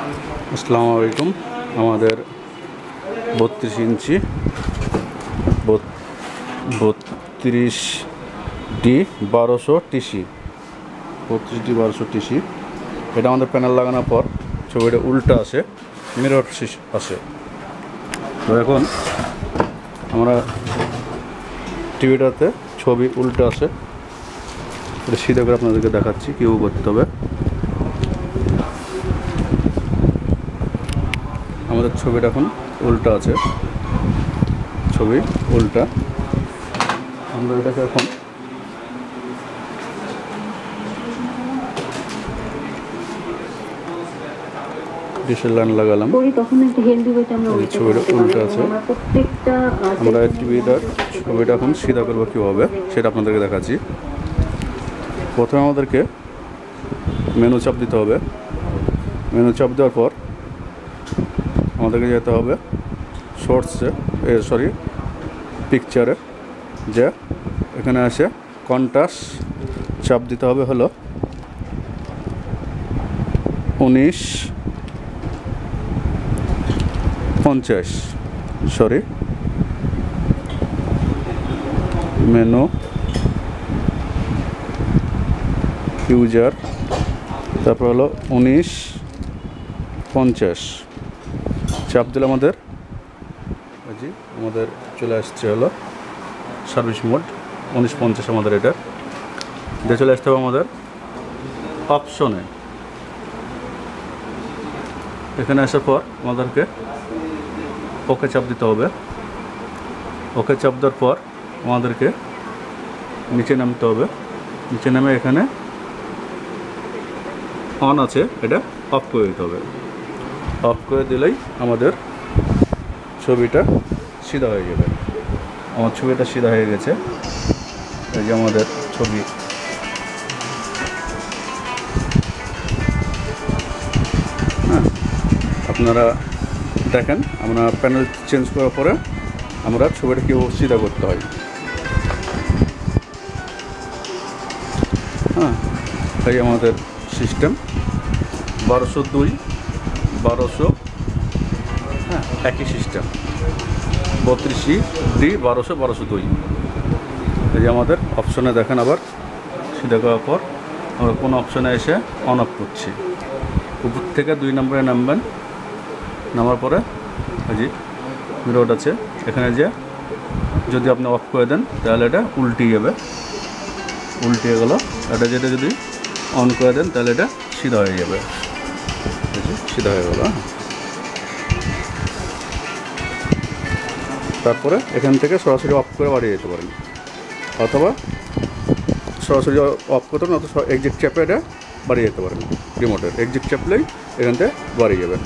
আসসালামু আলাইকুম। আমাদের 32 ইঞ্চি 32D1200 টিসি 32D1200 টিসি এটা আমাদের প্যানেল লাগানোর পর ছবিটা উল্টা আসে, মিরর আসে। তো এখন আমরা টিভিটাতে ছবি উল্টা আসে, এটা সিধা করে আপনাদেরকে দেখাচ্ছি কীভাবে করতে হবে। আমাদের ছবিটা এখন উল্টা আছে, ছবি উল্টা। আমরা এটাকে এখন ডিশের লাইন লাগালাম, ছবিটা উল্টা আছে। আমরা টিভিটার ছবিটা এখন সিধা করবো কীভাবে সেটা আপনাদেরকে দেখাচ্ছি। প্রথমে আমাদেরকে মেনু চাপ দিতে হবে। মেনু চাপ দেওয়ার পর আমাদেরকে যেতে হবে শর্টসে, পিকচারে, যে এখানে আসে কন্ট্রাস্ট চাপ দিতে হবে হলো 1950, মেনু ইউজার, তারপর হলো 1950 চাপ দিলে আমাদের চলে আসছে হলো সার্ভিস মোড 1950। আমাদের এটা দিয়ে চলে আসতে হবে আমাদের অপশনে। এখানে আসার পর আমাদেরকে ওকে চাপ দিতে হবে। ওকে চাপ দেওয়ার পর আমাদেরকে নিচে নামতে হবে। নিচে নামে এখানে অন আছে, এটা অফ করে দিতে হবে। অফ করে দিলেই আমাদের ছবিটা সিধা হয়ে যাবে। আমার ছবিটা সিধা হয়ে গেছে। এই যে আমাদের ছবি। হ্যাঁ, আপনারা দেখেন আমরা প্যানেল চেঞ্জ করার পরে আমরা ছবিটা কীভাবে সিধা করতে হয়। হ্যাঁ, এই আমাদের সিস্টেম 1202 1200, হ্যাঁ একই সিস্টেম 32D1200 1202। এই যে আমাদের অপশনে দেখেন, আবার সিধা করার পর আমরা কোন অপশনে এসে অন অফ করছি। উপর থেকে 2 নম্বরে নামবেন, নামার পরে এই যে মিরর আছে, এখানে যে যদি আপনি অফ করে দেন তাহলে এটা উল্টে যাবে। উল্টে গেল, এটা যেটা যদি অন করে দেন তাহলে এটা সিধা হয়ে যাবে। সিধা হয়ে গেল। তারপরে এখান থেকে সরাসরি অফ করে বাড়িয়ে যেতে পারেন, অথবা সরাসরি অফ করতে পারেন, অথবা এক্সিট চাপে এটা বাড়িয়ে যেতে পারেন। রিমোটের এক্সিট চাপলেই এখান থেকে বাড়িয়ে যাবে।